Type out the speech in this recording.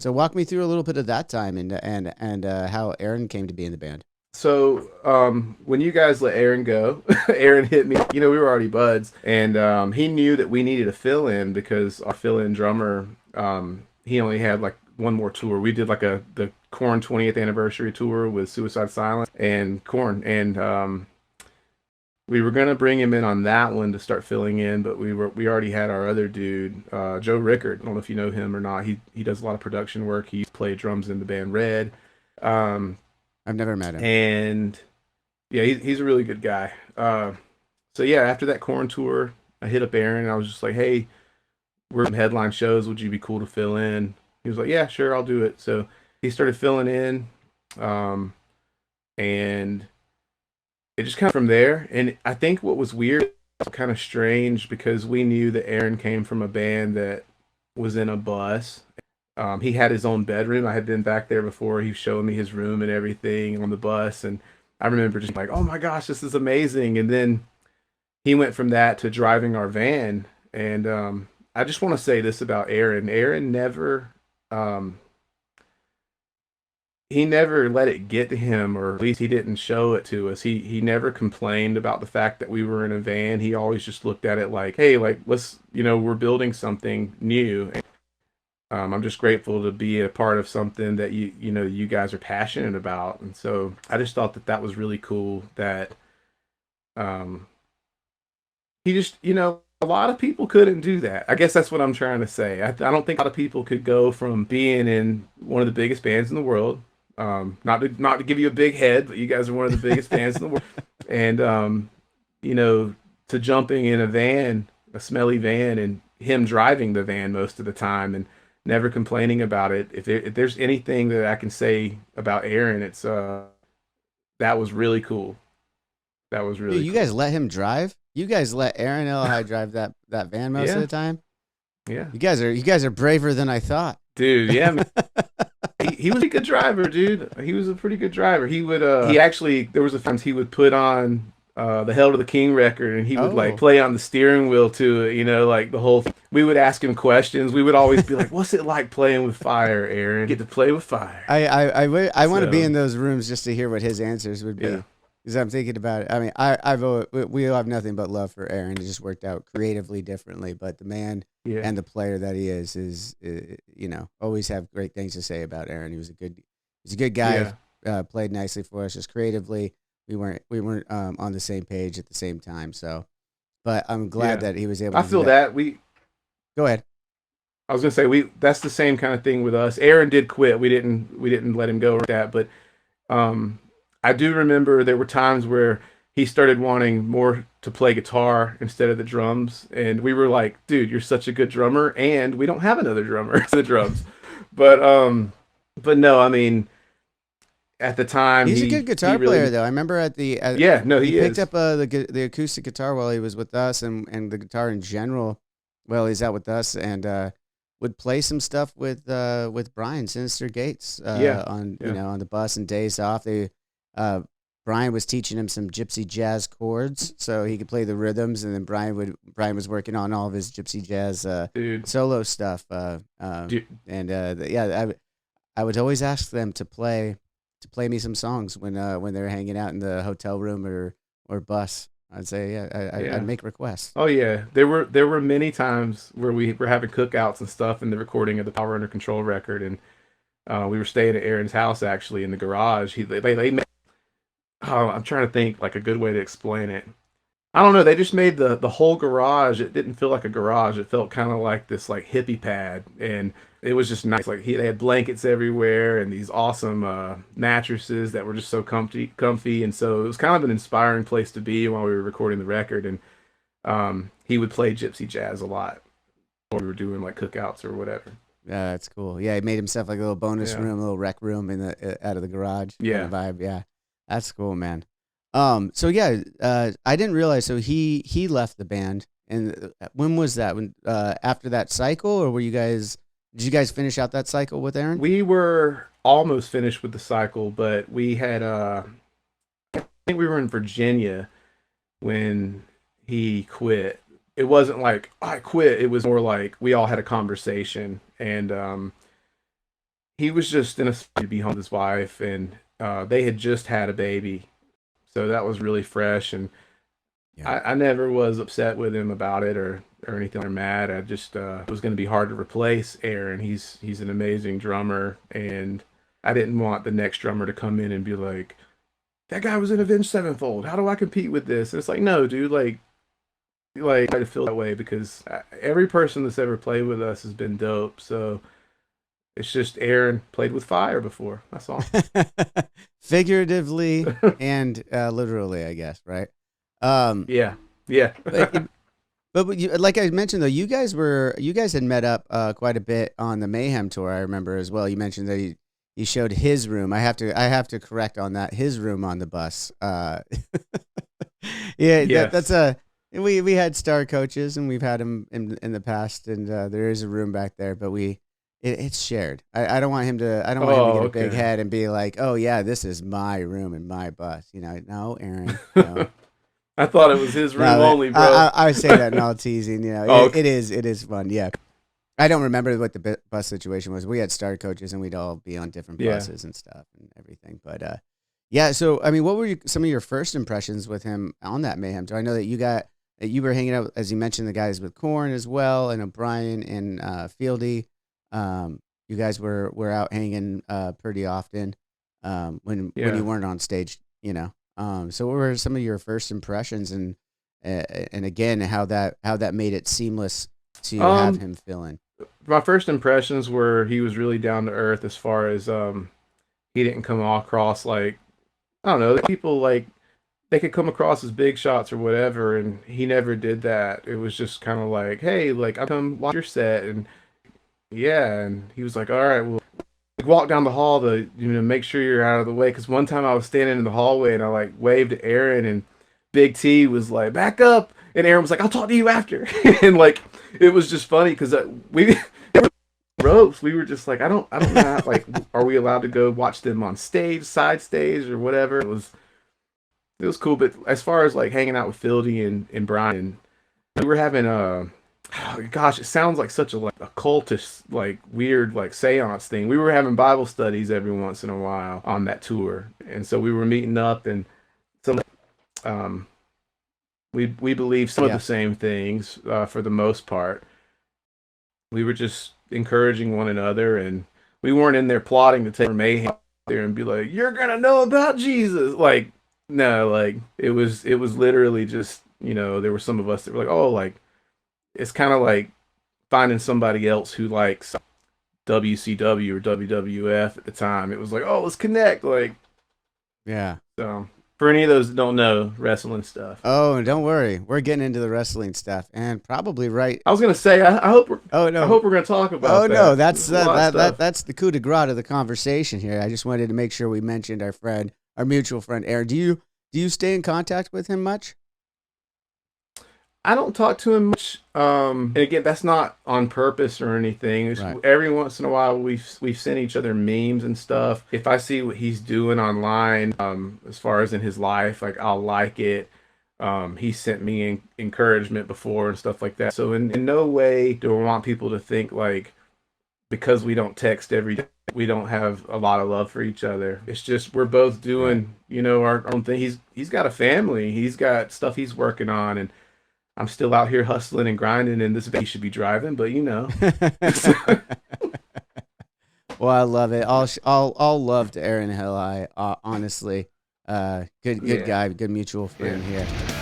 So walk me through a little bit of that time and how Arin came to be in the band. So when you guys let Aaron go, Aaron hit me. You know, we were already buds, and he knew that we needed a fill in because our fill in drummer, he only had like one more tour. We did like the Korn 20th anniversary tour with Suicide Silence and Korn, and we were gonna bring him in on that one to start filling in, but we already had our other dude, Joe Rickard. I don't know if you know him or not. He does a lot of production work. He played drums in the band Red. Um, I've never met him. and yeah, he's a really good guy. So yeah, after that Corn tour, I hit up Aaron and I was just like, "Hey, we're some headline shows. Would you be cool to fill in?" He was like, "Yeah, sure, I'll do it." So he started filling in, um, and it just kind of from there. And I think what was weird, kind of strange, because we knew that Aaron came from a band that was in a bus. He had his own bedroom. I had been back there before. He showed me his room and everything on the bus, and I remember just like, "Oh my gosh, this is amazing!" And then he went from that to driving our van. And I just want to say this about Aaron. Aaron never, um, he never let it get to him, or at least he didn't show it to us. He never complained about the fact that we were in a van. He always just looked at it like, "Hey, like let's, we're building something new." I'm just grateful to be a part of something that you guys are passionate about, and so I just thought that that was really cool. That um, he just, a lot of people couldn't do that. I guess that's what I'm trying to say. I don't think a lot of people could go from being in one of the biggest bands in the world. Not to give you a big head, but you guys are one of the biggest bands in the world, and you know, to jumping in a van, a smelly van, and him driving the van most of the time, and never complaining about it. If there's anything that I can say about Aaron, it's that was really cool. That was Dude, really you cool. guys let him drive? You guys let Arin Ilejay drive that van most of Yeah, the time? yeah, You guys are braver than I thought. dude. Yeah, man. He was a good driver, dude. He was a pretty good driver. He actually, there was a times he would put on the Hell to the King record, and he would like Oh, play on the steering wheel to it, like the whole thing. We would ask him questions. We would always be like, "What's it like playing with fire, Aaron? Get to play with fire." I want to be So in those rooms just to hear what his answers would yeah, be. Because I'm thinking about it. I mean, we all have nothing but love for Aaron. It just worked out creatively differently, but the man yeah, and the player that he is always have great things to say about Aaron. He's a good guy. yeah, Played nicely for us, just creatively. We weren't on the same page at the same time. So, but I'm glad yeah. that he was able I to do feel that. that we. Go ahead. I was gonna say we. That's the same kind of thing with us. Aaron did quit. We didn't let him go with that, but Um, I do remember there were times where he started wanting more to play guitar instead of the drums, and we were like, "Dude, you're such a good drummer, and we don't have another drummer to the drums." But but no, I mean, at the time He's a good he guitar really, player, though. I remember yeah, no, he he picked is, up the acoustic guitar while he was with us, and the guitar in general while he's out with us, and would play some stuff with Brian Sinister Gates yeah, on yeah, on the bus and days off. Uh, Brian was teaching him some gypsy jazz chords so he could play the rhythms, and then Brian was working on all of his gypsy jazz dude, solo stuff. dude, And yeah, I would always ask them to play me some songs when they were hanging out in the hotel room or bus. I'd say yeah, I'd yeah. make requests. Oh yeah, there were many times where we were having cookouts and stuff in the recording of the Power Under Control record, and we were staying at Aaron's house actually in the garage. They made, oh, I'm trying to think like a good way to explain it. I don't know. They just made the whole garage. It didn't feel like a garage. It felt kind of like this like hippie pad, and it was just nice. Like they had blankets everywhere and these awesome mattresses that were just so comfy. And so it was kind of an inspiring place to be while we were recording the record. And he would play gypsy jazz a lot while we were doing like cookouts or whatever. Yeah, that's cool. Yeah, he made himself like a little bonus Yeah, room, a little rec room in the out of the garage kind of yeah. vibe. Yeah, that's cool, man. So yeah, I didn't realize. So he left the band, and when was that? When after that cycle, or were you guys? Did you guys finish out that cycle with Aaron? We were almost finished with the cycle, but we had I think we were in Virginia when he quit. It wasn't like I quit. It was more like we all had a conversation, and he was just in a state to be home with his wife, and they had just had a baby, so that was really fresh. And Yeah. I never was upset with him about it or anything or mad. I just it was going to be hard to replace Aaron. He's an amazing drummer, and I didn't want the next drummer to come in and be like, that guy was in Avenged Sevenfold. How do I compete with this? And it's like, no, dude, like I try to feel that way because every person that's ever played with us has been dope. So it's just Aaron played with fire before. That's all. Figuratively and literally, I guess, right? Yeah, yeah. But like I mentioned though, you guys had met up quite a bit on the Mayhem tour. I remember as well. You mentioned that he showed his room. I have to correct on that. His room on the bus. Yeah, Yes. that's a. We had star coaches and we've had them in the past, and there is a room back there, but it's shared. I don't want him to. I don't want him to get a big okay. head and be like, oh yeah, this is my room and my bus. No, Aaron. No. I thought it was his room No, only, bro. I say that and all teasing. Oh, okay. It is fun. Yeah, I don't remember what the bus situation was. We had star coaches and we'd all be on different Yeah. buses and stuff and everything. But yeah. So I mean, what were some of your first impressions with him on that Mayhem tour? I know that you were hanging out, as you mentioned, the guys with Korn as well, and O'Brien and Fieldy. You guys were out hanging pretty often when Yeah. you weren't on stage. So what were some of your first impressions, and again how that made it seamless to have Um, him fill in? my first impressions were he was really down to earth as far as he didn't come across like I don't know, people like they could come across as big shots or whatever, and he never did that. It was just kind of like, hey, like I come watch your set, and yeah, and he was like, all right, well, walk down the hall to make sure you're out of the way. Because one time I was standing in the hallway and I like waved to Aaron, and Big T was like, back up, and Aaron was like, I'll talk to you after, and like it was just funny because we ropes. We were just like, I don't know, like, are we allowed to go watch them on stage, side stage, or whatever? It was cool, but as far as like hanging out with Fieldy and Brian, we were having gosh, it sounds like such a like a cultish, like weird, like seance thing. We were having Bible studies every once in a while on that tour, and so we were meeting up, and some we believe some of Yeah. the same things for the most part. We were just encouraging one another, and we weren't in there plotting to take mayhem out there and be like, "You're gonna know about Jesus." Like, no, like it was literally just there were some of us that were like, "Oh, like it's kind of like finding somebody else who likes WCW or WWF at the time." It was like, "Oh, let's connect." Like, Yeah. so for any of those that don't know wrestling stuff, Oh, don't worry, we're getting into the wrestling stuff, and probably right. I was gonna say, I hope Oh I no. hope we're gonna talk Oh about no, that. that's There's a lot of stuff. that's the coup de grace of the conversation here. I just wanted to make sure we mentioned our mutual friend Aaron. Do you stay in contact with him much? I don't talk to him much. And again, that's not on purpose or anything. Right. Every once in a while, we've sent each other memes and stuff. If I see what he's doing online, as far as in his life, like I'll like it. He sent me encouragement before and stuff like that. So in no way do I want people to think like because we don't text every day, we don't have a lot of love for each other. It's just we're both Right. doing, our own thing. He's got a family. He's got stuff he's working on, and I'm still out here hustling and grinding, and this he should be driving, but Well, I love it. All love to Arin Ilejay. Honestly, good yeah. guy, good mutual friend Yeah. here.